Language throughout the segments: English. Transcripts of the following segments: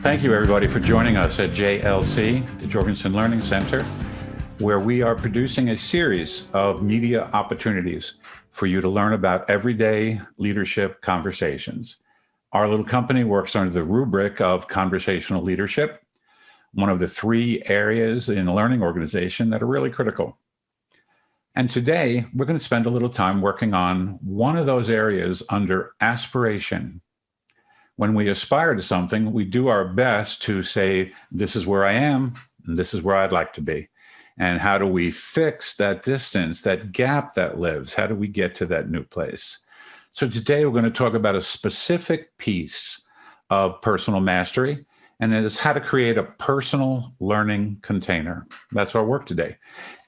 Thank you, everybody, for joining us at JLC, the Jorgensen Learning Center, where we are producing a series of media opportunities for you to learn about everyday leadership conversations. Our little company works under the rubric of conversational leadership, one of the three areas in a learning organization that are really critical. And today, we're going to spend a little time working on one of those areas under aspiration. When we aspire to something, we do our best to say, this is where I am, and this is where I'd like to be. And how do we fix that distance, that gap that lives? How do we get to that new place? So today we're going to talk about a specific piece of personal mastery, and it is how to create a personal learning container. That's our work today.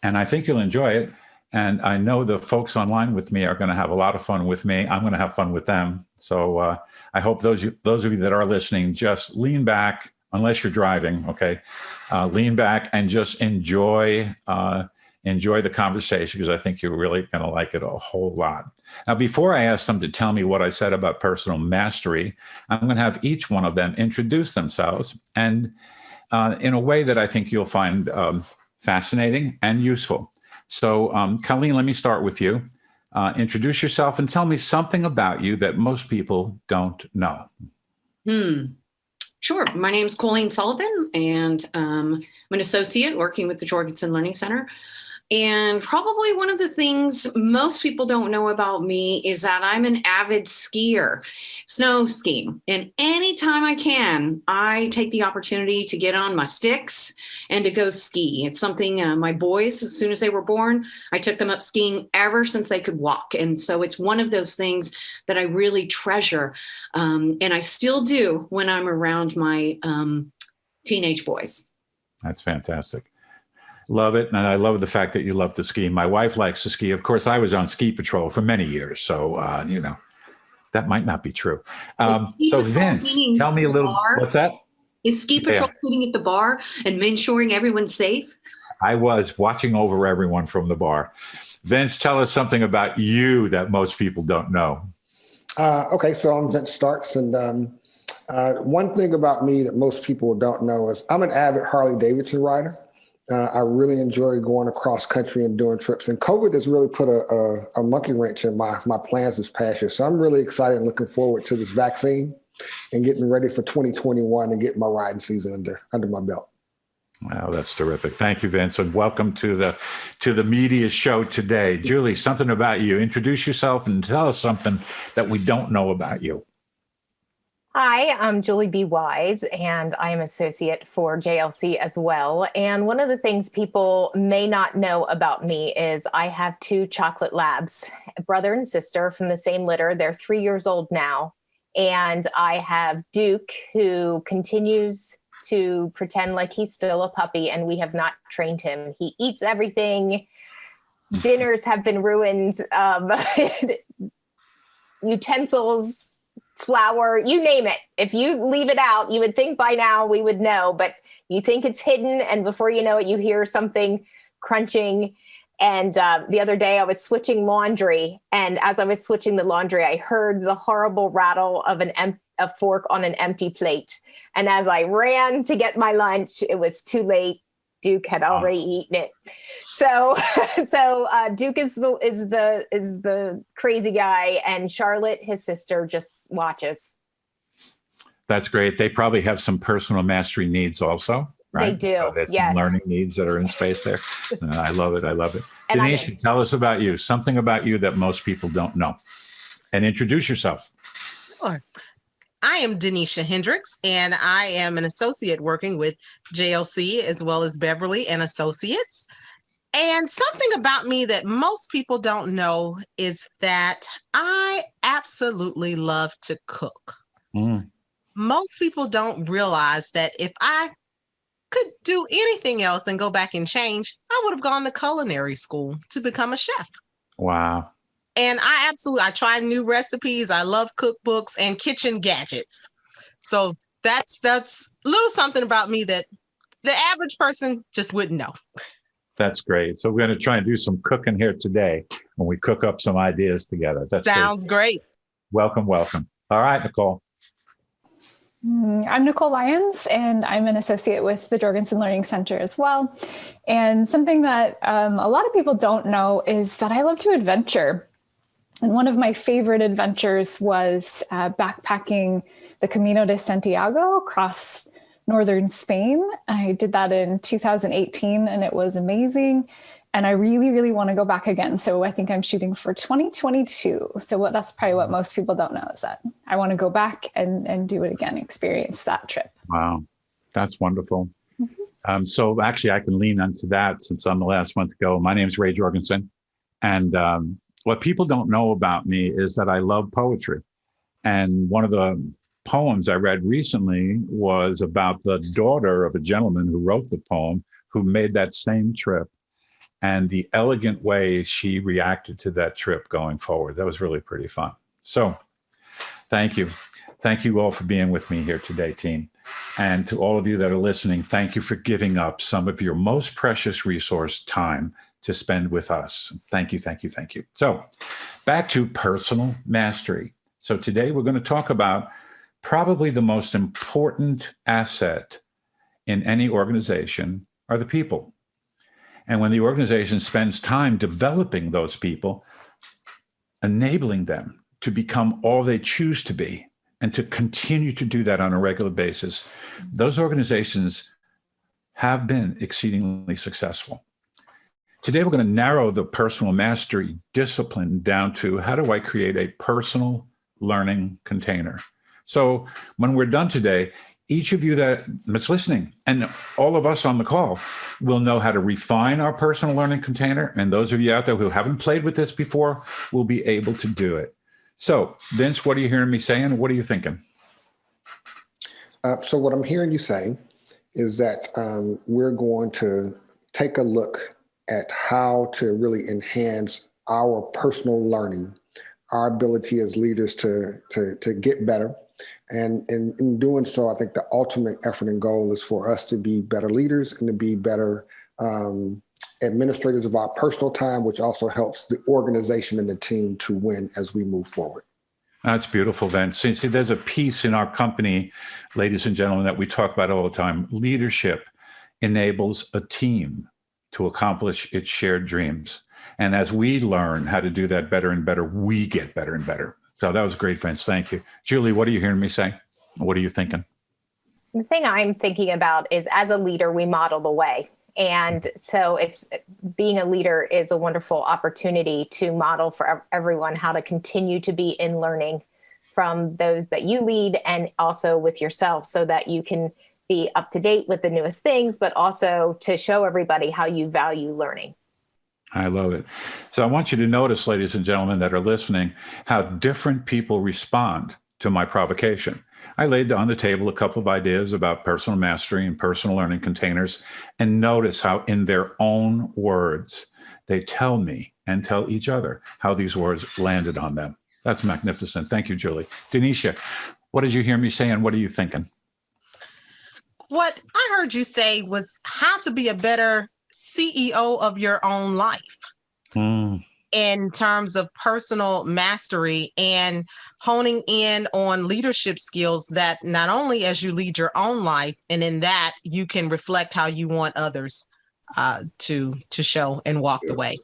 And I think you'll enjoy it. And I know the folks online with me are going to have a lot of fun with me. I'm going to have fun with them. So I hope those of you that are listening, just lean back, unless you're driving, okay? Lean back and just enjoy the conversation, because I think you're really going to like it a whole lot. Now, before I ask them to tell me what I said about personal mastery, I'm going to have each one of them introduce themselves, and in a way that I think you'll find fascinating and useful. So, Colleen, let me start with you. Introduce yourself and tell me something about you that most people don't know. Sure. My name is Colleen Sullivan, and I'm an associate working with the Jorgensen Learning Center. And probably one of the things most people don't know about me is that I'm an avid skier, snow skiing. And anytime I can, I take the opportunity to get on my sticks and to go ski. It's something my boys, as soon as they were born, I took them up skiing ever since they could walk. And so it's one of those things that I really treasure. And I still do when I'm around my teenage boys. That's fantastic. Love it. And I love the fact that you love to ski. My wife likes to ski. Of course, I was on ski patrol for many years. So, that might not be true. So Vince, tell me a little, what's that? Is ski patrol sitting at the bar and ensuring everyone's safe? I was watching over everyone from the bar. Vince, tell us something about you that most people don't know. Okay, so I'm Vince Starks. And one thing about me that most people don't know is I'm an avid Harley Davidson rider. I really enjoy going across country and doing trips. And COVID has really put a monkey wrench in my plans this past year. So I'm really excited and looking forward to this vaccine and getting ready for 2021 and getting my riding season under my belt. Wow, that's terrific. Thank you, Vince, and welcome to the media show today. Julie, something about you. Introduce yourself and tell us something that we don't know about you. Hi, I'm Julie B. Wise, and I am associate for JLC as well. And one of the things people may not know about me is I have two chocolate labs, a brother and sister from the same litter. They're 3 years old now. And I have Duke, who continues to pretend like he's still a puppy, and we have not trained him. He eats everything. Dinners have been ruined. Utensils, flour, you name it. If you leave it out, you would think by now we would know, but you think it's hidden, and before you know it, you hear something crunching. And the other day I was switching laundry, and as I was switching the laundry, I heard the horrible rattle of a fork on an empty plate. And as I ran to get my lunch, it was too late. Duke had already eaten it. So Duke is the crazy guy, and Charlotte, his sister, just watches. That's great. They probably have some personal mastery needs also, right? They do. There's yes. some learning needs that are in space there. I love it. I love it. And Denise, tell us about you, something about you that most people don't know, and introduce yourself. Sure. I am Denise Hendricks, and I am an associate working with JLC as well as Beverly and Associates. And something about me that most people don't know is that I absolutely love to cook. Most people don't realize that if I could do anything else and go back and change, I would have gone to culinary school to become a chef. Wow. And I try new recipes. I love cookbooks and kitchen gadgets. So that's a little something about me that the average person just wouldn't know. That's great. So we're going to try and do some cooking here today when we cook up some ideas together. That sounds great. Welcome, welcome. All right, Nicole. I'm Nicole Lyons, and I'm an associate with the Jorgensen Learning Center as well. And something that a lot of people don't know is that I love to adventure. And one of my favorite adventures was backpacking the Camino de Santiago across northern Spain. I did that in 2018, and it was amazing. And I really, really want to go back again. So I think I'm shooting for 2022. So that's probably what most people don't know, is that I want to go back and do it again, experience that trip. Wow, that's wonderful. So actually, I can lean onto that since I'm the last one to go. My name is Ray Jorgensen. And what people don't know about me is that I love poetry. And one of the poems I read recently was about the daughter of a gentleman who wrote the poem, who made that same trip, and the elegant way she reacted to that trip going forward. That was really pretty fun. So thank you. Thank you all for being with me here today, team. And to all of you that are listening, thank you for giving up some of your most precious resource, time, to spend with us. Thank you, thank you, thank you. So back to personal mastery. So today we're going to talk about probably the most important asset in any organization are the people. And when the organization spends time developing those people, enabling them to become all they choose to be, and to continue to do that on a regular basis, those organizations have been exceedingly successful. Today, we're going to narrow the personal mastery discipline down to how do I create a personal learning container? So when we're done today, each of you that's listening and all of us on the call will know how to refine our personal learning container. And those of you out there who haven't played with this before will be able to do it. So Vince, what are you hearing me saying? What are you thinking? So what I'm hearing you say is that we're going to take a look at how to really enhance our personal learning, our ability as leaders to get better. And in doing so, I think the ultimate effort and goal is for us to be better leaders and to be better administrators of our personal time, which also helps the organization and the team to win as we move forward. That's beautiful, Vince. See, there's a piece in our company, ladies and gentlemen, that we talk about all the time. Leadership enables a team to accomplish its shared dreams. And as we learn how to do that better and better, we get better and better. So that was great, Vince. Thank you. Julie, what are you hearing me say? What are you thinking? The thing I'm thinking about is, as a leader, we model the way. And so being a leader is a wonderful opportunity to model for everyone how to continue to be in learning from those that you lead, and also with yourself, so that you can be up to date with the newest things, but also to show everybody how you value learning. I love it. So I want you to notice, ladies and gentlemen that are listening, how different people respond to my provocation. I laid on the table a couple of ideas about personal mastery and personal learning containers, and notice how in their own words, they tell me and tell each other how these words landed on them. That's magnificent. Thank you, Julie. Denise, what did you hear me say, and what are you thinking? What I heard you say was how to be a better CEO of your own life. In terms of personal mastery and honing in on leadership skills, that not only as you lead your own life, and in that you can reflect how you want others to show and walk the way.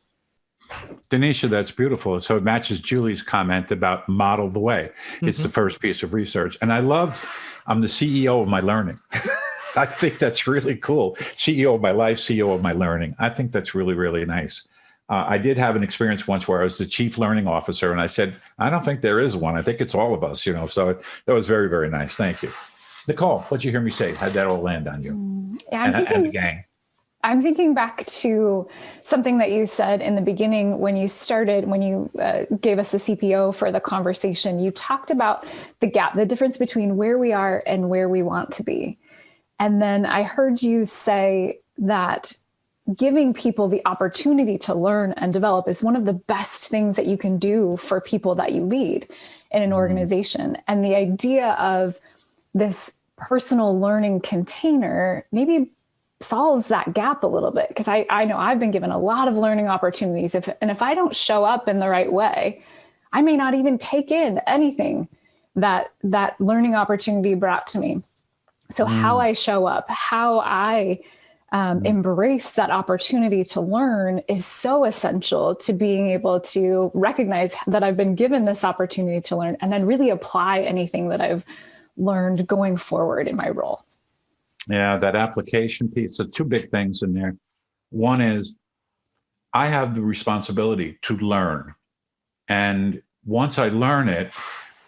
Denisha, that's beautiful. So it matches Julie's comment about model the way. It's the first piece of research. And I'm the CEO of my learning. I think that's really cool. CEO of my life, CEO of my learning. I think that's really, really nice. I did have an experience once where I was the chief learning officer, and I said, I don't think there is one. I think it's all of us, So that was very, very nice. Thank you. Nicole, what'd you hear me say? How'd that all land on you? Yeah, and the gang? I'm thinking back to something that you said in the beginning when you gave us the CPO for the conversation. You talked about the gap, the difference between where we are and where we want to be. And then I heard you say that giving people the opportunity to learn and develop is one of the best things that you can do for people that you lead in an organization. And the idea of this personal learning container maybe solves that gap a little bit, because I know I've been given a lot of learning opportunities. If I don't show up in the right way, I may not even take in anything that learning opportunity brought to me. So how I show up, how I embrace that opportunity to learn is so essential to being able to recognize that I've been given this opportunity to learn and then really apply anything that I've learned going forward in my role. Yeah, that application piece. So two big things in there. One is I have the responsibility to learn. And once I learn it,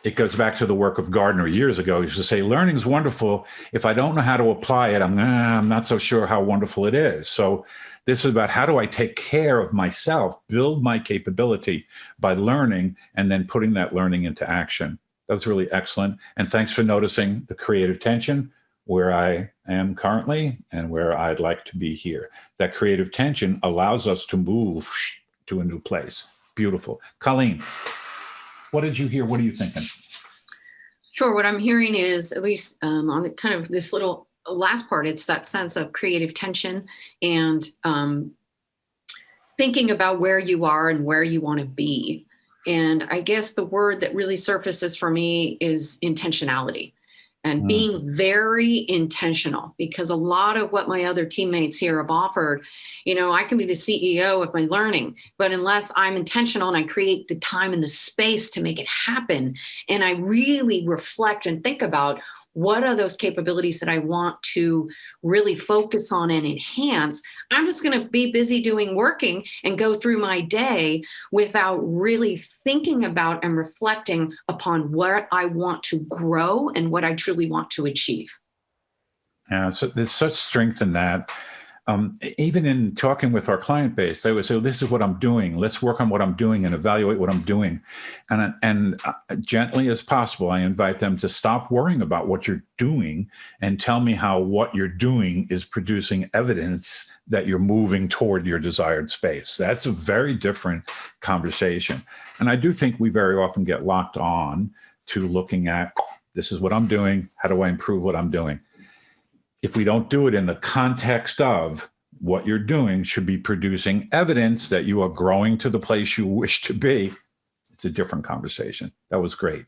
it goes back to the work of Gardner years ago. He used to say, learning's wonderful. If I don't know how to apply it, I'm not so sure how wonderful it is. So this is about how do I take care of myself, build my capability by learning and then putting that learning into action. That's really excellent. And thanks for noticing the creative tension where I am currently and where I'd like to be here. That creative tension allows us to move to a new place. Beautiful. Colleen, what did you hear? What are you thinking? Sure. What I'm hearing is, at least on the kind of this little last part, it's that sense of creative tension and thinking about where you are and where you want to be. And I guess the word that really surfaces for me is intentionality. And being very intentional, because a lot of what my other teammates here have offered, I can be the CEO of my learning, but unless I'm intentional and I create the time and the space to make it happen, and I really reflect and think about what are those capabilities that I want to really focus on and enhance, I'm just going to be busy working and go through my day without really thinking about and reflecting upon what I want to grow and what I truly want to achieve. Yeah, so there's such strength in that. Even in talking with our client base, they would say, this is what I'm doing. Let's work on what I'm doing and evaluate what I'm doing. And gently as possible, I invite them to stop worrying about what you're doing and tell me how what you're doing is producing evidence that you're moving toward your desired space. That's a very different conversation. And I do think we very often get locked on to looking at, this is what I'm doing. How do I improve what I'm doing? If we don't do it in the context of what you're doing should be producing evidence that you are growing to the place you wish to be, it's a different conversation. That was great.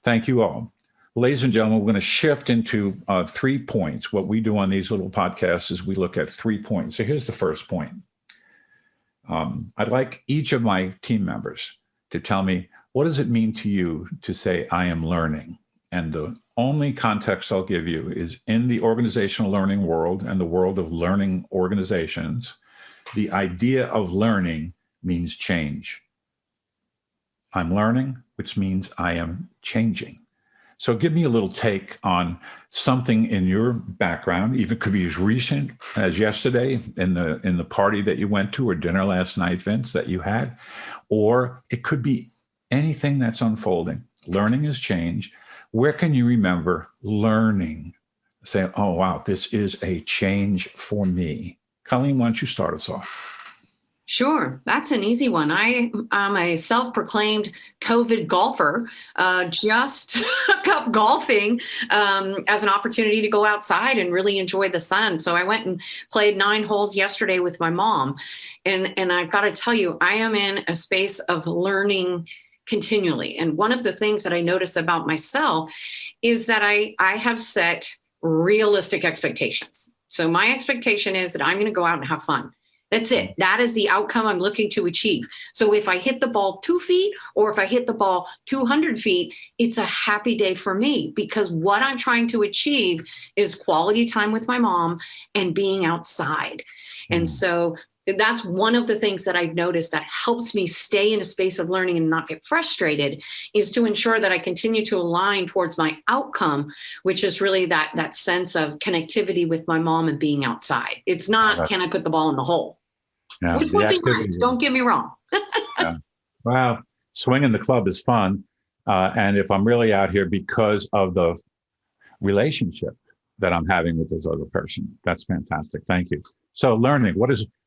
Thank you all. Ladies and gentlemen, we're going to shift into 3 points. What we do on these little podcasts is we look at 3 points. So here's the first point. I'd like each of my team members to tell me, what does it mean to you to say, I am learning? And the only context I'll give you is in the organizational learning world and the world of learning organizations, the idea of learning means change. I'm learning, which means I am changing. So give me a little take on something in your background, even could be as recent as yesterday in the party that you went to or dinner last night, Vince, that you had, or it could be anything that's unfolding. Learning is change. Where can you remember learning? Say, oh, wow, this is a change for me. Colleen, why don't you start us off? Sure. That's an easy one. I'm a self-proclaimed COVID golfer, just took up golfing as an opportunity to go outside and really enjoy the sun. So I went and played 9 holes yesterday with my mom. And I've got to tell you, I am in a space of learning continually. And one of the things that I notice about myself is that I have set realistic expectations. So my expectation is that I'm going to go out and have fun. That's it. That is the outcome I'm looking to achieve. So if I hit the ball 2 feet or if I hit the ball 200 feet, it's a happy day for me because what I'm trying to achieve is quality time with my mom and being outside. And so that's one of the things that I've noticed that helps me stay in a space of learning and not get frustrated is to ensure that I continue to align towards my outcome, which is really that sense of connectivity with my mom and being outside. It's not, can I put the ball in the hole? Yeah, Which would be nice, don't get me wrong. Yeah. Well, swinging the club is fun. And if I'm really out here because of the relationship that I'm having with this other person, that's fantastic. Thank you. So learning,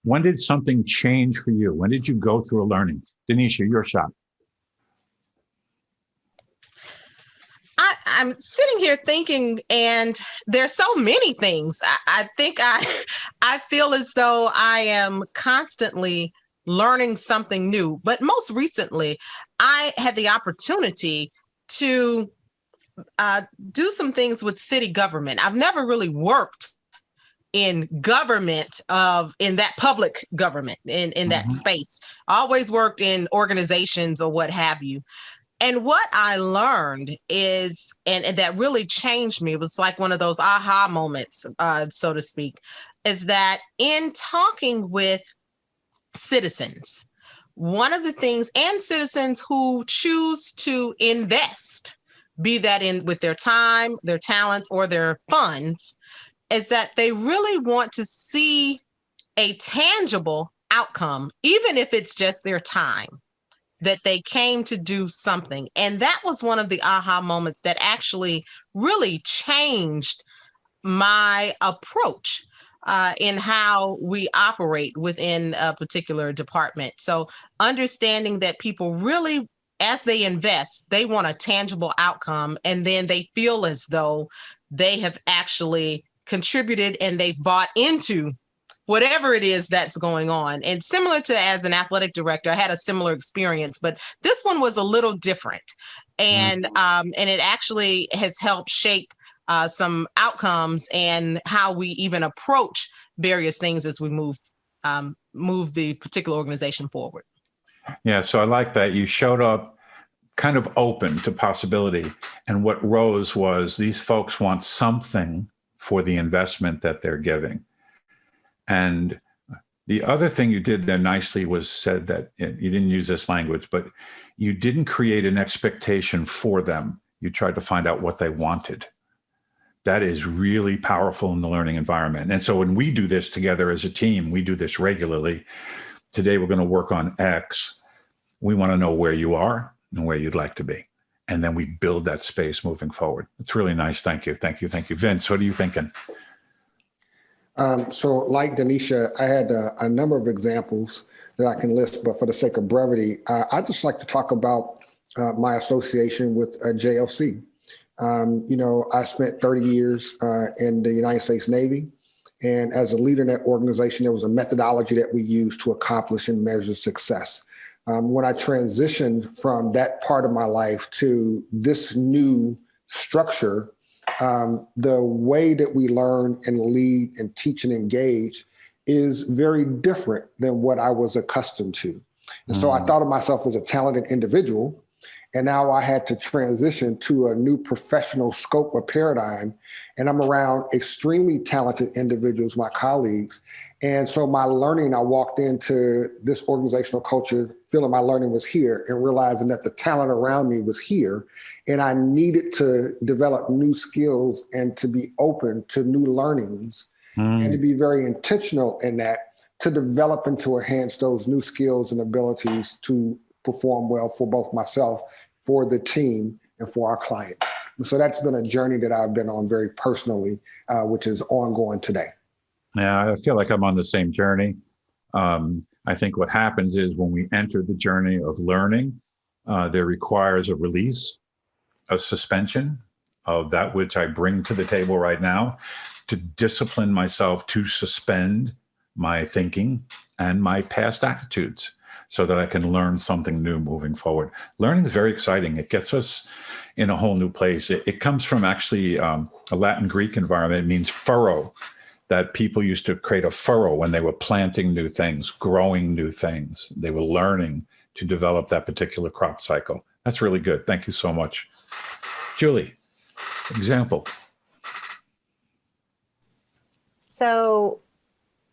when did something change for you? When did you go through a learning? Denise, your shot. I'm sitting here thinking, and there's so many things. I think I feel as though I am constantly learning something new. But most recently, I had the opportunity to do some things with city government. I've never really worked in government in that public government, in that space. I always worked in organizations or what have you. And what I learned is, and that really changed me, it was like one of those aha moments, so to speak, is that in talking with citizens, one of the things, and citizens who choose to invest, be that in with their time, their talents, or their funds, is that they really want to see a tangible outcome, even if it's just their time, that they came to do something. And that was one of the aha moments that actually really changed my approach in how we operate within a particular department. So understanding that people really, as they invest, they want a tangible outcome, and then they feel as though they have actually contributed and they've bought into whatever it is that's going on. And similar to as an athletic director, I had a similar experience, but this one was a little different. And it actually has helped shape some outcomes and how we even approach various things as we move the particular organization forward. Yeah, so I like that. You showed up kind of open to possibility. And what rose was these folks want something for the investment that they're giving. And the other thing you did there nicely was said that you didn't use this language, but you didn't create an expectation for them. You tried to find out what they wanted. That is really powerful in the learning environment. And so when we do this together as a team, we do this regularly. Today, we're going to work on X. We want to know where you are and where you'd like to be. And then we build that space moving forward. It's really nice. Thank you. Thank you. Thank you. Vince, what are you thinking? So like Denise, I had a number of examples that I can list, but for the sake of brevity, I'd just like to talk about my association with JLC. I spent 30 years in the United States Navy. And as a leader in that organization, there was a methodology that we used to accomplish and measure success. When I transitioned from that part of my life to this new structure, the way that we learn and lead and teach and engage is very different than what I was accustomed to. And so I thought of myself as a talented individual, and now I had to transition to a new professional scope or paradigm. And I'm around extremely talented individuals, my colleagues. And so my learning, I walked into this organizational culture feeling my learning was here and realizing that the talent around me was here. And I needed to develop new skills and to be open to new learnings and to be very intentional in that, to develop and to enhance those new skills and abilities to perform well for both myself, for the team, and for our clients. And so that's been a journey that I've been on very personally, which is ongoing today. Yeah, I feel like I'm on the same journey. I think what happens is when we enter the journey of learning, there requires a release, a suspension of that which I bring to the table right now, to discipline myself to suspend my thinking and my past attitudes so that I can learn something new moving forward. Learning is very exciting. It gets us in a whole new place. It comes from actually a Latin Greek environment. It means furrow, that people used to create a furrow when they were planting new things, growing new things. They were learning to develop that particular crop cycle. That's really good. Thank you so much. Julie, example. So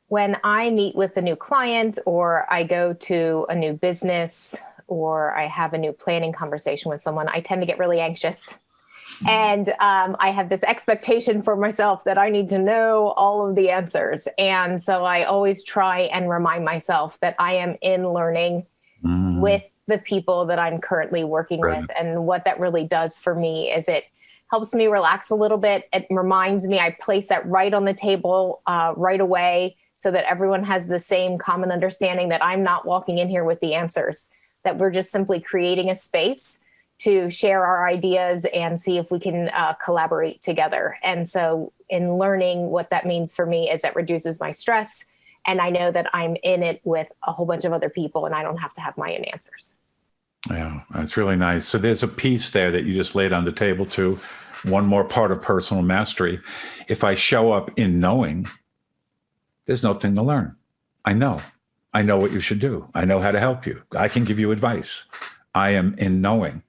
when I meet with a new client, or I go to a new business, or I have a new planning conversation with someone, I tend to get really anxious. And I have this expectation for myself that I need to know all of the answers. And so I always try and remind myself that I am in learning with the people that I'm currently working with. And what that really does for me is it helps me relax a little bit. It reminds me, I place that right on the table right away, so that everyone has the same common understanding that I'm not walking in here with the answers, that we're just simply creating a space to share our ideas and see if we can collaborate together. And so in learning, what that means for me is that reduces my stress. And I know that I'm in it with a whole bunch of other people and I don't have to have my own answers. Yeah, that's really nice. So there's a piece there that you just laid on the table too. One more part of personal mastery. If I show up in knowing, there's nothing to learn. I know. I know what you should do. I know how to help you. I can give you advice. I am in knowing.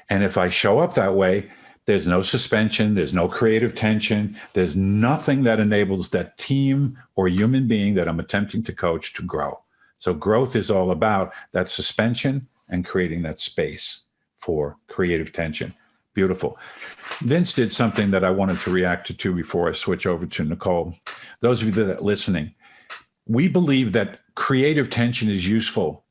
And if I show up that way, there's no suspension. There's no creative tension. There's nothing that enables that team or human being that I'm attempting to coach to grow. So growth is all about that suspension and creating that space for creative tension. Beautiful. Vince did something that I wanted to react to before I switch over to Nicole. Those of you that are listening, we believe that creative tension is useful.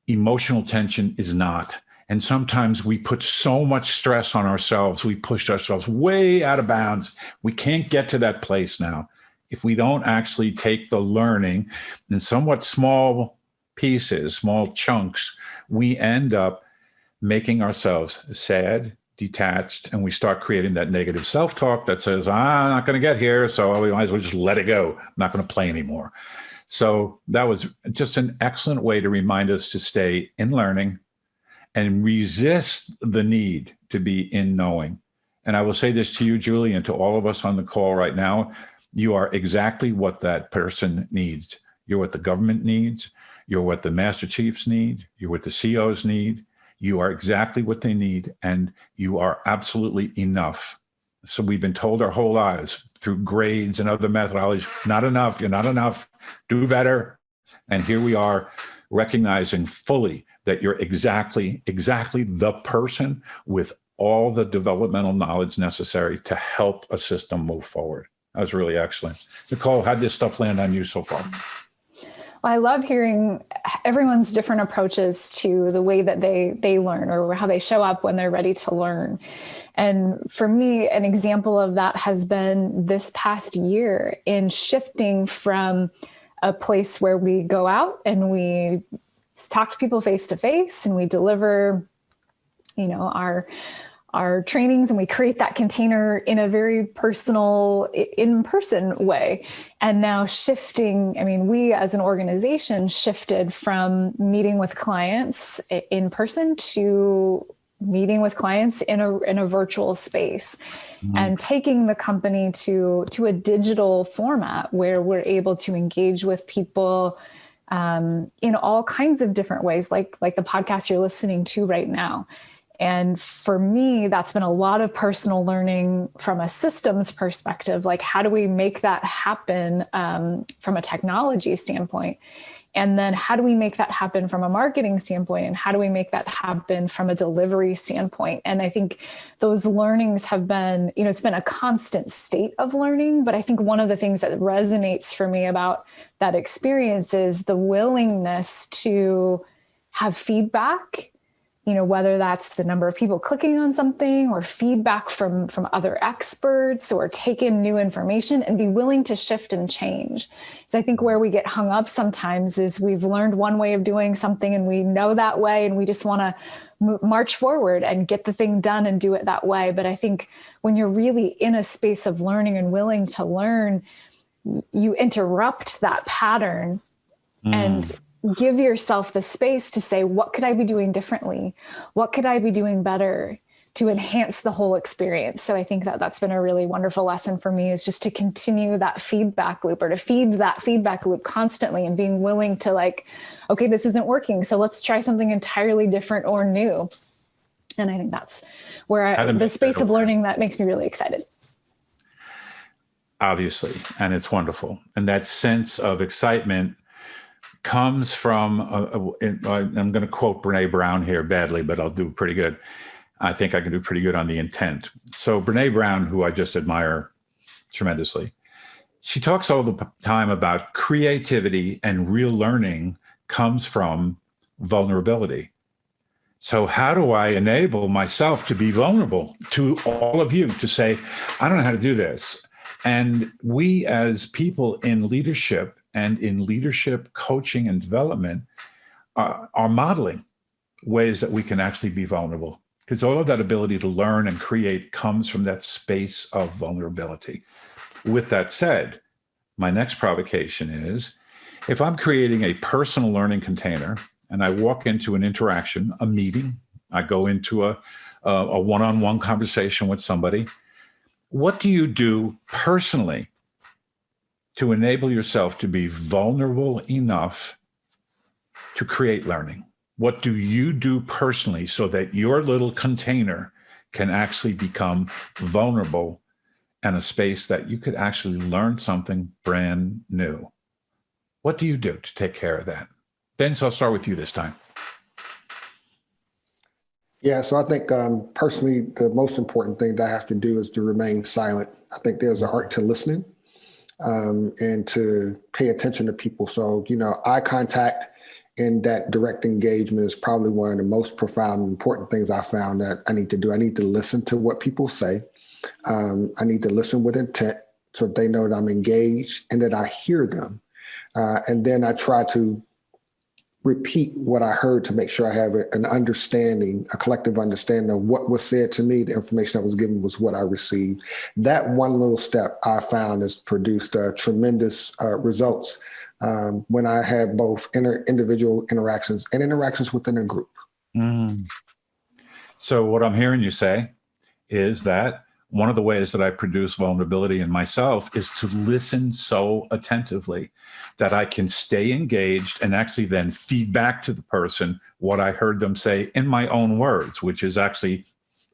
Emotional tension is not. And sometimes we put so much stress on ourselves. We push ourselves way out of bounds. We can't get to that place now. If we don't actually take the learning in somewhat small pieces, small chunks, we end up making ourselves sad, detached, and we start creating that negative self-talk that says, I'm not going to get here, so we might as well just let it go. I'm not going to play anymore. So that was just an excellent way to remind us to stay in learning and resist the need to be in knowing. And I will say this to you, Julie, and to all of us on the call right now, you are exactly what that person needs. You're what the government needs. You're what the master chiefs need. You're what the CEOs need. You are exactly what they need, and you are absolutely enough. So we've been told our whole lives through grades and other methodologies, not enough, you're not enough, do better. And here we are recognizing fully that you're exactly the person with all the developmental knowledge necessary to help a system move forward. That was really excellent. Nicole, how'd this stuff land on you so far? Well, I love hearing everyone's different approaches to the way that they learn or how they show up when they're ready to learn. And for me, an example of that has been this past year in shifting from a place where we go out and we talk to people face to face and we deliver, our trainings, and we create that container in a very personal, in-person way. And now shifting, we as an organization shifted from meeting with clients in person to meeting with clients in a virtual space, and taking the company to a digital format where we're able to engage with people in all kinds of different ways, like the podcast you're listening to right now. And for me, that's been a lot of personal learning from a systems perspective. Like, how do we make that happen from a technology standpoint? And then how do we make that happen from a marketing standpoint? And how do we make that happen from a delivery standpoint? And I think those learnings have been, it's been a constant state of learning. But I think one of the things that resonates for me about that experience is the willingness to have feedback, whether that's the number of people clicking on something or feedback from other experts, or take in new information and be willing to shift and change. So I think where we get hung up sometimes is we've learned one way of doing something and we know that way, and we just want to march forward and get the thing done and do it that way. But I think when you're really in a space of learning and willing to learn, you interrupt that pattern and give yourself the space to say, what could I be doing differently? What could I be doing better to enhance the whole experience? So I think that that's been a really wonderful lesson for me, is just to continue that feedback loop, or to feed that feedback loop constantly, and being willing to okay, this isn't working, so let's try something entirely different or new. And I think that's where the space of learning that makes me really excited. Obviously, and it's wonderful. And that sense of excitement comes from, I'm going to quote Brene Brown here badly, but I'll do pretty good. I think I can do pretty good on the intent. So Brene Brown, who I just admire tremendously, she talks all the time about creativity, and real learning comes from vulnerability. So how do I enable myself to be vulnerable to all of you, to say, I don't know how to do this? And we as people in leadership and in leadership coaching and development are modeling ways that we can actually be vulnerable, because all of that ability to learn and create comes from that space of vulnerability. With that said, my next provocation is, if I'm creating a personal learning container and I walk into an interaction, a meeting, I go into a one-on-one conversation with somebody, what do you do personally to enable yourself to be vulnerable enough to create learning? What do you do personally so that your little container can actually become vulnerable and a space that you could actually learn something brand new? What do you do to take care of that? Denise, I'll start with you this time. Yeah, so I think personally, the most important thing that I have to do is to remain silent. I think there's an art to listening and to pay attention to people. So, eye contact and that direct engagement is probably one of the most profound, important things I found that I need to do. I need to listen to what people say. I need to listen with intent so they know that I'm engaged and that I hear them. And then I try to repeat what I heard to make sure I have an understanding, a collective understanding of what was said to me. The information that was given was what I received. That one little step I found has produced tremendous results when I had both individual interactions and interactions within a group. Mm. So what I'm hearing you say is that one of the ways that I produce vulnerability in myself is to listen so attentively that I can stay engaged and actually then feed back to the person what I heard them say in my own words, which is actually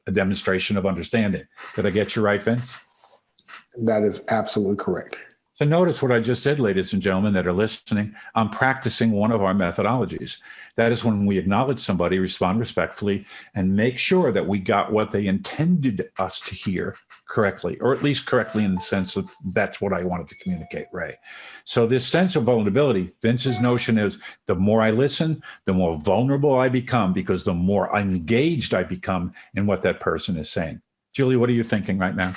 a demonstration of understanding. Did I get you right, Vince? That is absolutely correct. So notice what I just did, ladies and gentlemen that are listening. I'm practicing one of our methodologies. That is when we acknowledge somebody, respond respectfully, and make sure that we got what they intended us to hear correctly, or at least correctly in the sense of that's what I wanted to communicate, Ray. So this sense of vulnerability, Vince's notion is the more I listen, the more vulnerable I become because the more engaged I become in what that person is saying. Julie, what are you thinking right now?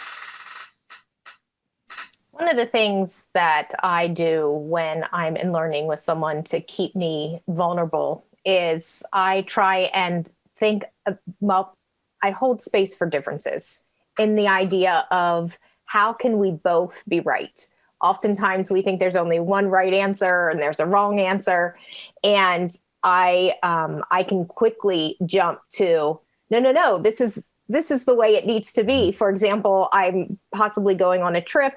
One of the things that I do when I'm in learning with someone to keep me vulnerable is I try and think, I hold space for differences in the idea of how can we both be right? Oftentimes we think there's only one right answer and there's a wrong answer. And I can quickly jump to, no, this is the way it needs to be. For example, I'm possibly going on a trip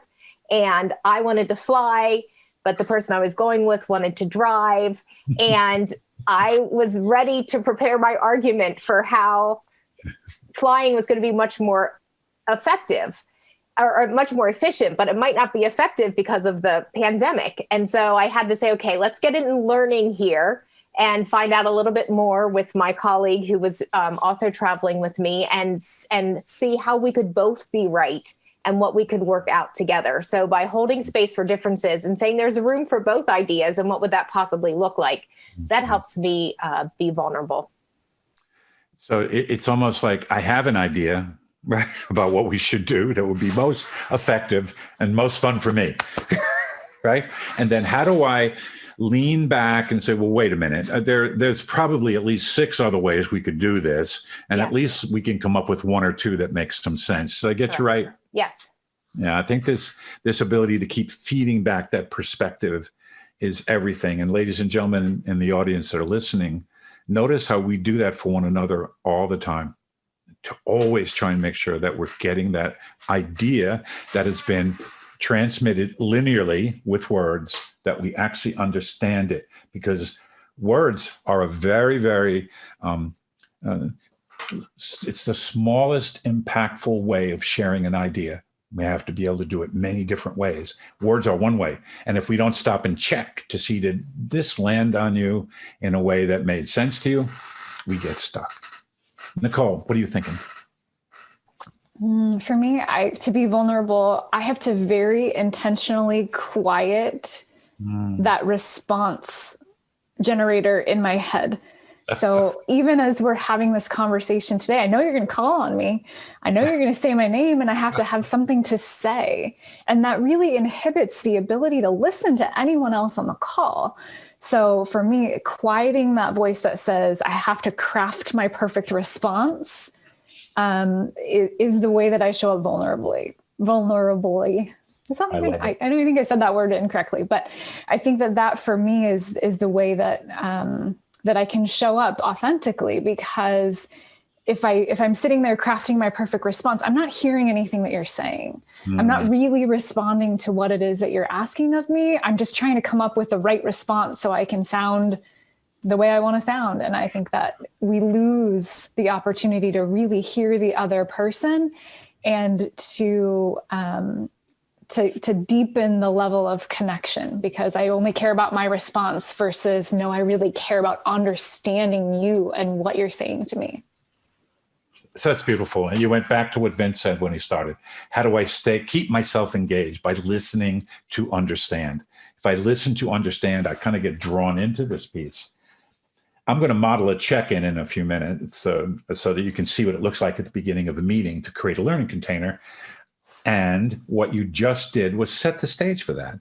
and I wanted to fly, but the person I was going with wanted to drive. And I was ready to prepare my argument for how flying was going to be much more effective or much more efficient, but it might not be effective because of the pandemic. And so I had to say, okay, let's get into learning here and find out a little bit more with my colleague who was also traveling with me and see how we could both be right and what we could work out together. So by holding space for differences and saying there's a room for both ideas and what would that possibly look like, that helps me be vulnerable. So it's almost like I have an idea, right, about what we should do that would be most effective and most fun for me, right? And then how do I lean back and say, well, wait a minute, there's probably at least 6 other ways we could do this. And Yes. At least we can come up with 1 or 2 that makes some sense. Did I get you right? Yes. Yeah, I think this ability to keep feeding back that perspective is everything. And ladies and gentlemen in the audience that are listening, notice how we do that for one another all the time, to always try and make sure that we're getting that idea that has been transmitted linearly with words, that we actually understand it, because words are a very, very, it's the smallest impactful way of sharing an idea. We have to be able to do it many different ways. Words are one way. And if we don't stop and check to see, did this land on you in a way that made sense to you, we get stuck. Nicole, what are you thinking? For me, to be vulnerable, I have to very intentionally quiet that response generator in my head. So even as we're having this conversation today, I know you're going to call on me. I know you're going to say my name and I have to have something to say. And that really inhibits the ability to listen to anyone else on the call. So for me, quieting that voice that says I have to craft my perfect response is the way that I show up vulnerably. Is that even, I don't even think I said that word incorrectly, but I think that for me is the way that that I can show up authentically, because if I'm sitting there crafting my perfect response, I'm not hearing anything that you're saying. I'm not really responding to what it is that you're asking of me. I'm just trying to come up with the right response so I can sound the way I want to sound. And I think that we lose the opportunity to really hear the other person and to deepen the level of connection, because I only care about my response versus, no, I really care about understanding you and what you're saying to me. So that's beautiful. And you went back to what Vince said when he started. How do I keep myself engaged? By listening to understand. If I listen to understand, I kind of get drawn into this piece. I'm going to model a check-in in a few minutes so that you can see what it looks like at the beginning of a meeting to create a learning container. And what you just did was set the stage for that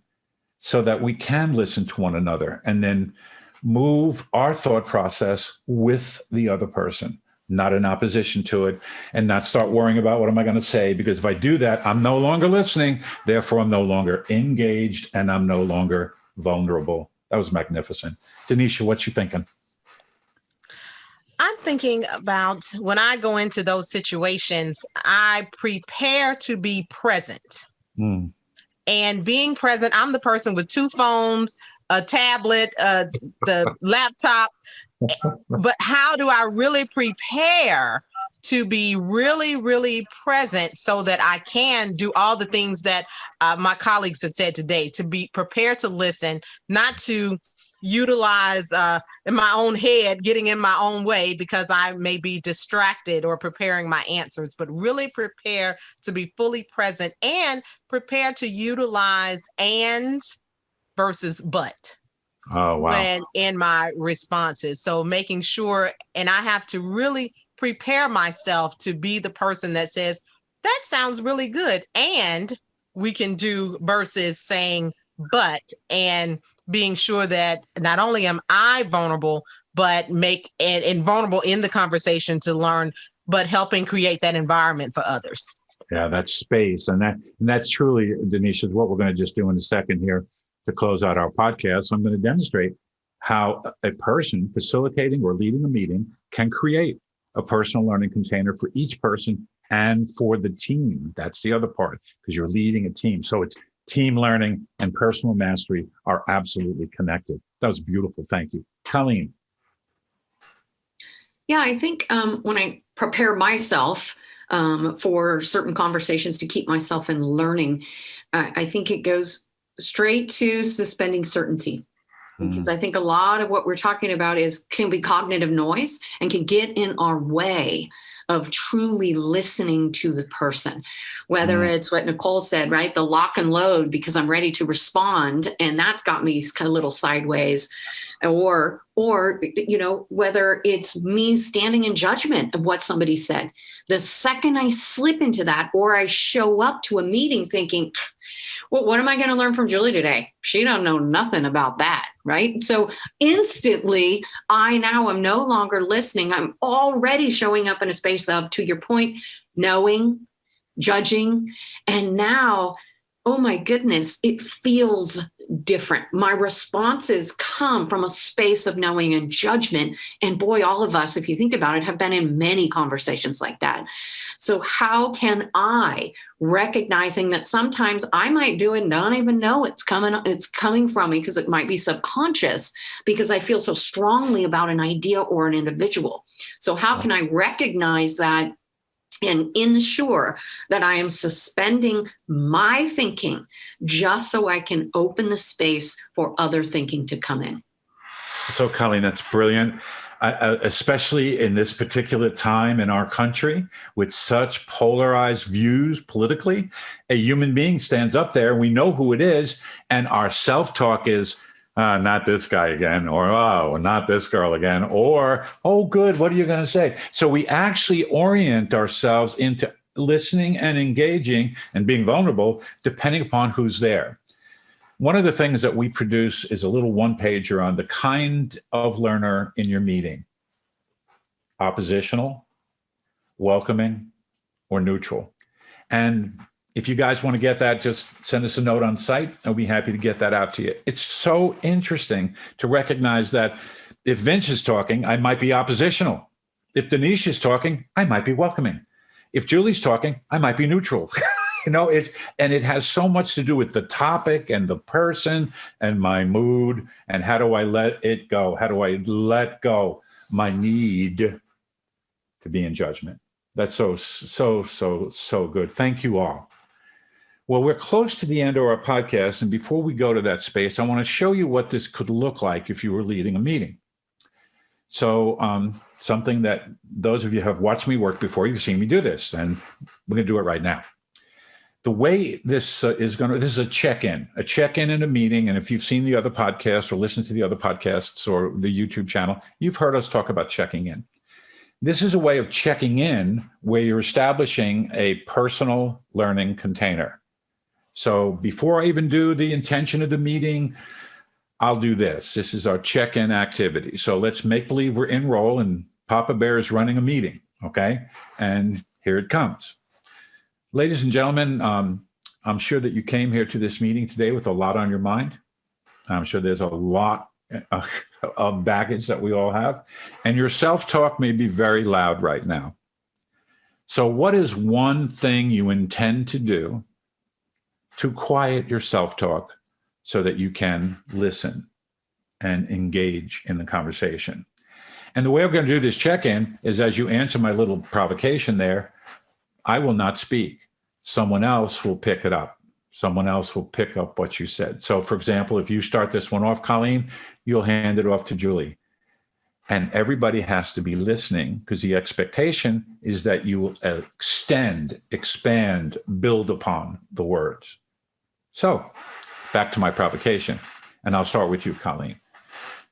so that we can listen to one another and then move our thought process with the other person, not in opposition to it, and not start worrying about what am I going to say, because if I do that, I'm no longer listening. Therefore, I'm no longer engaged and I'm no longer vulnerable. That was magnificent. Denise, what you thinking? I'm thinking about when I go into those situations, I prepare to be present. And being present, I'm the person with two phones, a tablet, the laptop. But how do I really prepare to be really, really present so that I can do all the things that my colleagues had said today, to be prepared to listen, not to utilize in my own head, getting in my own way because I may be distracted or preparing my answers, but really prepare to be fully present and prepare to utilize and versus but. Oh, wow. When in my responses. So making sure, and I have to really prepare myself to be the person that says, that sounds really good. And we can do versus saying, but, and being sure that not only am I vulnerable, but make it invulnerable in the conversation to learn, but helping create that environment for others. Yeah, that's space. And that's truly, Denise, is what we're going to just do in a second here to close out our podcast. I'm going to demonstrate how a person facilitating or leading a meeting can create a personal learning container for each person and for the team. That's the other part, because you're leading a team. So it's team learning and personal mastery are absolutely connected. That was beautiful. Thank you. Colleen. Yeah, I think when I prepare myself for certain conversations to keep myself in learning, I think it goes straight to suspending certainty, because I think a lot of what we're talking about can be cognitive noise and can get in our way of truly listening to the person, whether it's what Nicole said, right? The lock and load, because I'm ready to respond. And that's got me kind of little sideways, or, you know, whether it's me standing in judgment of what somebody said. The second I slip into that, or I show up to a meeting thinking, well, what am I going to learn from Julie today? She don't know nothing about that, right? So instantly, I now am no longer listening. I'm already showing up in a space of, to your point, knowing, judging, and now, oh my goodness, it feels different. My responses come from a space of knowing and judgment. And boy, all of us, if you think about it, have been in many conversations like that. So how can I, recognizing that sometimes I might do it and don't even know it's coming from me, because it might be subconscious, because I feel so strongly about an idea or an individual. So how can I recognize that and ensure that I am suspending my thinking just so I can open the space for other thinking to come in? So, Colleen, that's brilliant. Especially in this particular time in our country with such polarized views politically, a human being stands up there, we know who it is, and our self-talk is, not this guy again, or, oh, not this girl again, or, oh, good, what are you going to say? So we actually orient ourselves into listening and engaging and being vulnerable depending upon who's there. One of the things that we produce is a little one-pager on the kind of learner in your meeting: oppositional, welcoming, or neutral. And if you guys want to get that, just send us a note on site. I'll be happy to get that out to you. It's so interesting to recognize that If Vince is talking, I might be oppositional. If Denise is talking, I might be welcoming. If Julie's talking, I might be neutral. It has so much to do with the topic and the person and my mood and how do I let it go? How do I let go my need to be in judgment? That's so good. Thank you all. Well, we're close to the end of our podcast. And before we go to that space, I want to show you what this could look like if you were leading a meeting. So something that those of you who have watched me work before, you've seen me do this, and we're going to do it right now. The way this this is a check-in in a meeting. And if you've seen the other podcasts or listened to the other podcasts or the YouTube channel, you've heard us talk about checking in. This is a way of checking in where you're establishing a personal learning container. So before I even do the intention of the meeting, I'll do this. This is our check-in activity. So let's make believe we're in role and Papa Bear is running a meeting, okay? And here it comes. Ladies and gentlemen, I'm sure that you came here to this meeting today with a lot on your mind. I'm sure there's a lot of baggage that we all have. And your self-talk may be very loud right now. So what is one thing you intend to do to quiet your self-talk so that you can listen and engage in the conversation? And the way I'm going to do this check-in is as you answer my little provocation there, I will not speak. Someone else will pick it up. Someone else will pick up what you said. So for example, if you start this one off, Colleen, you'll hand it off to Julie. And everybody has to be listening because the expectation is that you will extend, expand, build upon the words. So back to my provocation, and I'll start with you, Colleen.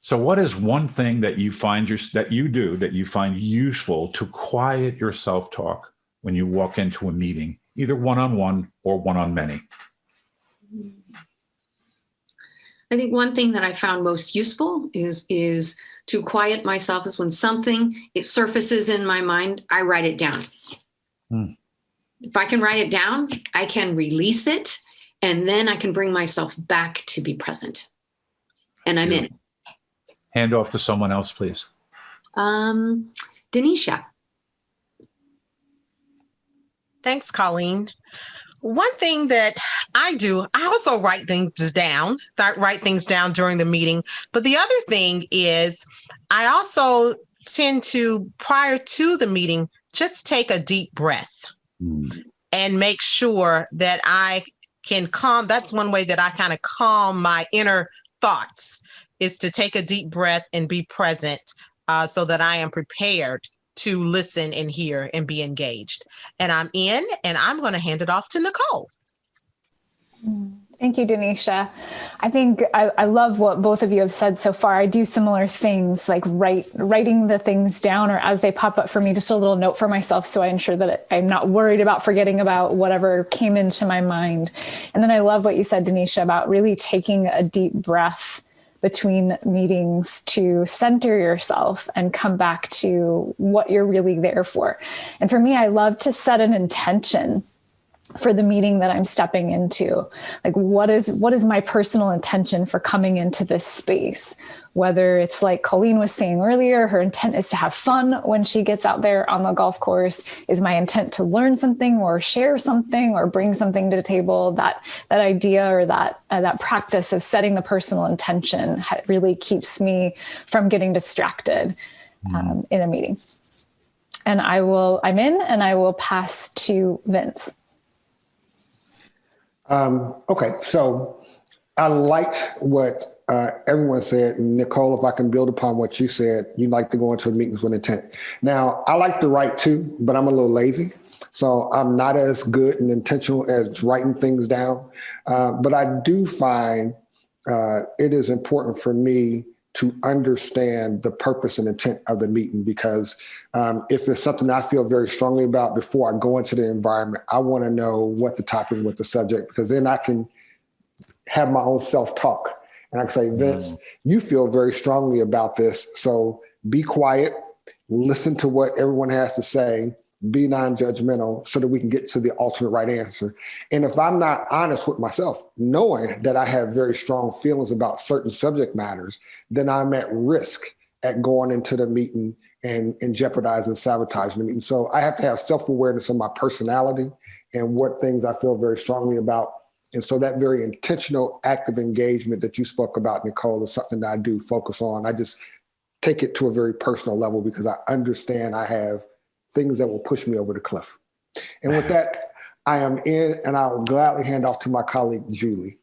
So what is one thing that you find that you find useful to quiet your self-talk when you walk into a meeting, either one-on-one or one-on-many? I think one thing that I found most useful is to quiet myself is when it surfaces in my mind, I write it down. If I can write it down, I can release it, and then I can bring myself back to be present. And I'm in. Hand off to someone else, please. Denisha. Thanks, Colleen. One thing that I do, I also write things down during the meeting. But the other thing is I also tend to, prior to the meeting, just take a deep breath and make sure that I can calm. That's one way that I kind of calm my inner thoughts, is to take a deep breath and be present so that I am prepared to listen and hear and be engaged. And I'm in, and I'm going to hand it off to Nicole. Thank you, Denisha. I think I love what both of you have said so far. I do similar things like writing the things down, or as they pop up for me, just a little note for myself so I ensure that I'm not worried about forgetting about whatever came into my mind. And then I love what you said, Denisha, about really taking a deep breath between meetings to center yourself and come back to what you're really there for. And for me, I love to set an intention for the meeting that I'm stepping into. Like, what is my personal intention for coming into this space? Whether it's like Colleen was saying earlier, her intent is to have fun when she gets out there on the golf course. Is my intent to learn something or share something or bring something to the table? That idea or that practice of setting the personal intention really keeps me from getting distracted in a meeting. And I'm in, and I will pass to Vince. Okay, so I liked what everyone said. Nicole, if I can build upon what you said, you like to go into meetings with intent. Now, I like to write too, but I'm a little lazy. So I'm not as good and intentional as writing things down. But I do find it is important for me to understand the purpose and intent of the meeting, because if it's something I feel very strongly about before I go into the environment, I want to know what the topic, what the subject, because then I can have my own self-talk. And I can say, Vince, you feel very strongly about this, so be quiet, listen to what everyone has to say, be non-judgmental so that we can get to the ultimate right answer. And if I'm not honest with myself, knowing that I have very strong feelings about certain subject matters, then I'm at risk at going into the meeting and jeopardizing, sabotaging the meeting. So I have to have self-awareness of my personality and what things I feel very strongly about. And so that very intentional active engagement that you spoke about, Nicole, is something that I do focus on. I just take it to a very personal level because I understand I have things that will push me over the cliff. And with that, I am in, and I will gladly hand off to my colleague, Julie.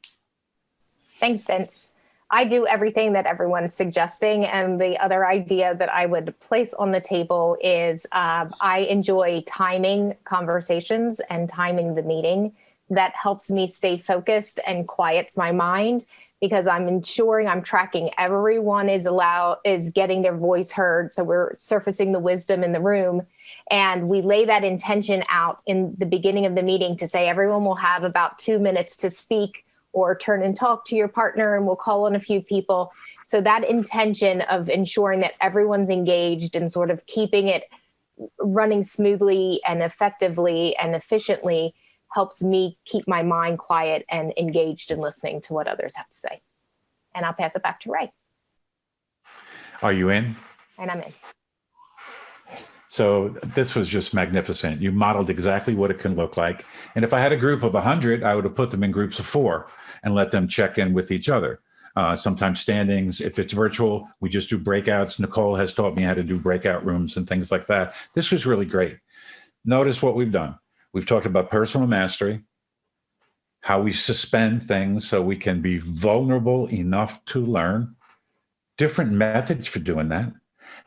Thanks, Vince. I do everything that everyone's suggesting. And the other idea that I would place on the table is I enjoy timing conversations and timing the meeting. That helps me stay focused and quiets my mind because I'm ensuring I'm tracking everyone is getting their voice heard. So we're surfacing the wisdom in the room. And we lay that intention out in the beginning of the meeting to say everyone will have about 2 minutes to speak or turn and talk to your partner, and we'll call on a few people. So that intention of ensuring that everyone's engaged and sort of keeping it running smoothly and effectively and efficiently helps me keep my mind quiet and engaged in listening to what others have to say. And I'll pass it back to Ray. Are you in? And I'm in. So this was just magnificent. You modeled exactly what it can look like. And if I had a group of 100, I would have put them in groups of 4 and let them check in with each other. Sometimes standings. If it's virtual, we just do breakouts. Nicole has taught me how to do breakout rooms and things like that. This was really great. Notice what we've done. We've talked about personal mastery, how we suspend things so we can be vulnerable enough to learn, different methods for doing that.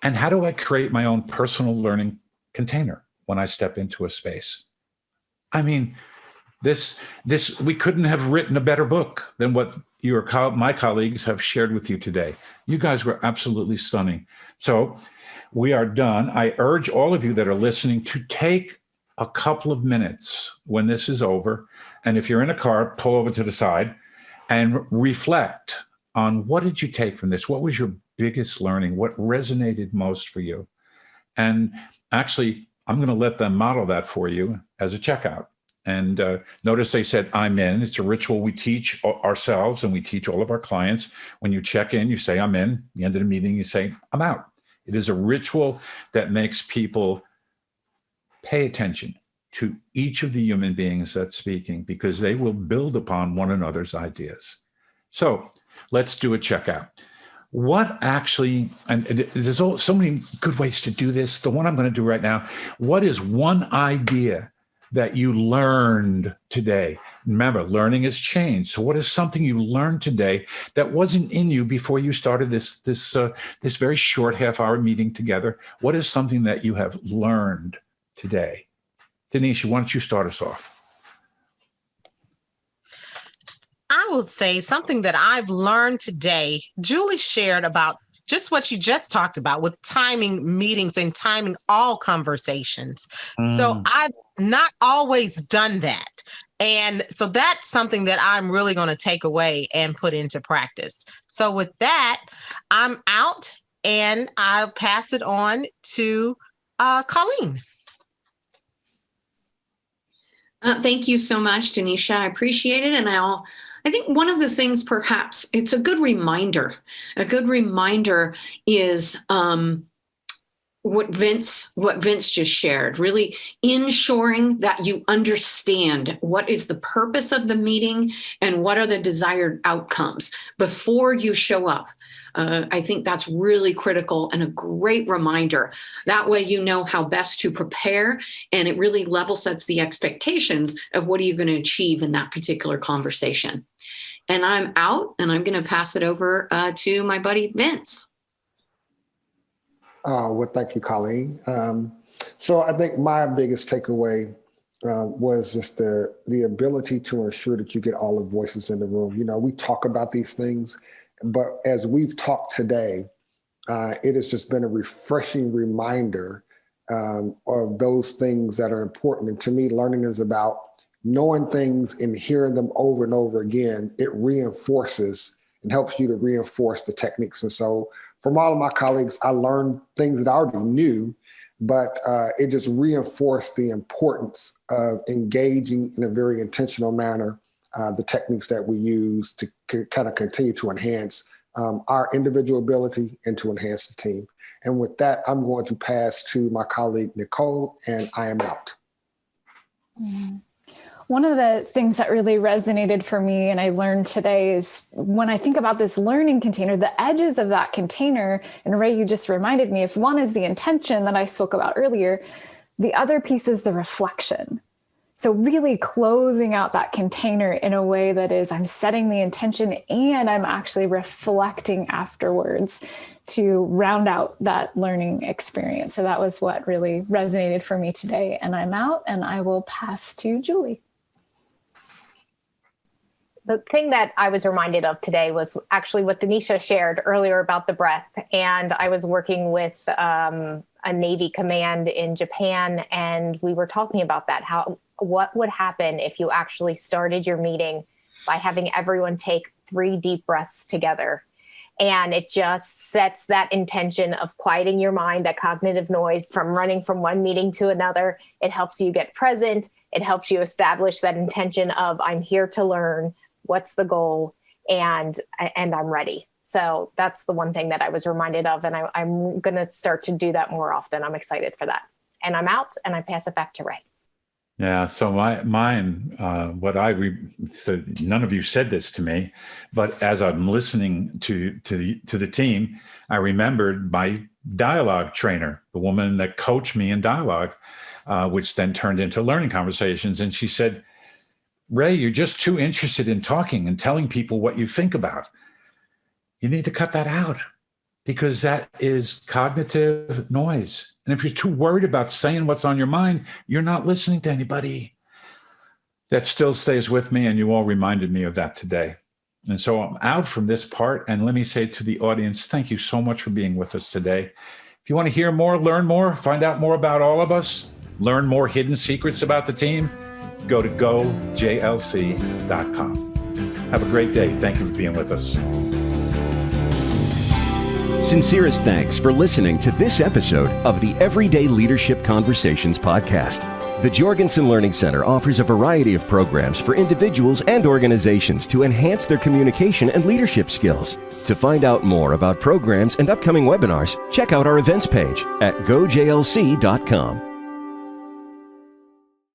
And how do I create my own personal learning container when I step into a space? I mean, this we couldn't have written a better book than what my colleagues have shared with you today. You guys were absolutely stunning. So we are done. I urge all of you that are listening to take a couple of minutes when this is over. And if you're in a car, pull over to the side and reflect on what did you take from this? What was your biggest learning? What resonated most for you? And actually, I'm going to let them model that for you as a checkout. And notice they said, I'm in. It's a ritual we teach ourselves and we teach all of our clients. When you check in, you say, I'm in. At the end of the meeting, you say, I'm out. It is a ritual that makes people pay attention to each of the human beings that's speaking because they will build upon one another's ideas. So let's do a checkout. What actually, and there's so many good ways to do this. The one I'm going to do right now, what is one idea that you learned today? Remember, learning has changed. So what is something you learned today that wasn't in you before you started this very short half-hour meeting together? What is something that you have learned today? Denise, why don't you start us off? I would say something that I've learned today. Julie shared about just what you just talked about with timing meetings and timing all conversations. So I've not always done that. And so that's something that I'm really going to take away and put into practice. So with that, I'm out and I'll pass it on to Colleen. Thank you so much, Denisha. I appreciate it. And I think one of the things, perhaps, it's a good reminder. A good reminder is what Vince just shared, really ensuring that you understand what is the purpose of the meeting and what are the desired outcomes before you show up. I think that's really critical and a great reminder. That way you know how best to prepare, and it really level sets the expectations of what are you going to achieve in that particular conversation. And I'm out, and I'm going to pass it over to my buddy Vince. Well, thank you, Colleen. So I think my biggest takeaway was just the ability to ensure that you get all the voices in the room. You know, we talk about these things, but as we've talked today, it has just been a refreshing reminder of those things that are important. And to me, learning is about knowing things and hearing them over and over again. It reinforces and helps you to reinforce the techniques. And so from all of my colleagues, I learned things that I already knew, but it just reinforced the importance of engaging in a very intentional manner the techniques that we use to kind of continue to enhance our individual ability and to enhance the team. And with that, I'm going to pass to my colleague, Nicole, and I am out. One of the things that really resonated for me and I learned today is when I think about this learning container, the edges of that container, and Ray, you just reminded me, if one is the intention that I spoke about earlier, the other piece is the reflection. So really closing out that container in a way that is, I'm setting the intention and I'm actually reflecting afterwards to round out that learning experience. So that was what really resonated for me today. And I'm out, and I will pass to Julie. The thing that I was reminded of today was actually what Denisha shared earlier about the breath. And I was working with a Navy command in Japan, and we were talking about that, what would happen if you actually started your meeting by having everyone take 3 deep breaths together. And it just sets that intention of quieting your mind, that cognitive noise from running from one meeting to another. It helps you get present. It helps you establish that intention of, I'm here to learn. What's the goal? And I'm ready. So that's the one thing that I was reminded of. And I'm going to start to do that more often. I'm excited for that. And I'm out, and I pass it back to Ray. Yeah. So mine, so none of you said this to me, but as I'm listening to the team, I remembered my dialogue trainer, the woman that coached me in dialogue, which then turned into learning conversations. And she said, Ray, you're just too interested in talking and telling people what you think about. You need to cut that out, because that is cognitive noise. And if you're too worried about saying what's on your mind, you're not listening to anybody. That still stays with me, and you all reminded me of that today. And so I'm out from this part. And let me say to the audience, thank you so much for being with us today. If you want to hear more, learn more, find out more about all of us, learn more hidden secrets about the team, go to gojlc.com. Have a great day. Thank you for being with us. Sincerest thanks for listening to this episode of the Everyday Leadership Conversations podcast. The Jorgensen Learning Center offers a variety of programs for individuals and organizations to enhance their communication and leadership skills. To find out more about programs and upcoming webinars, check out our events page at gojlc.com.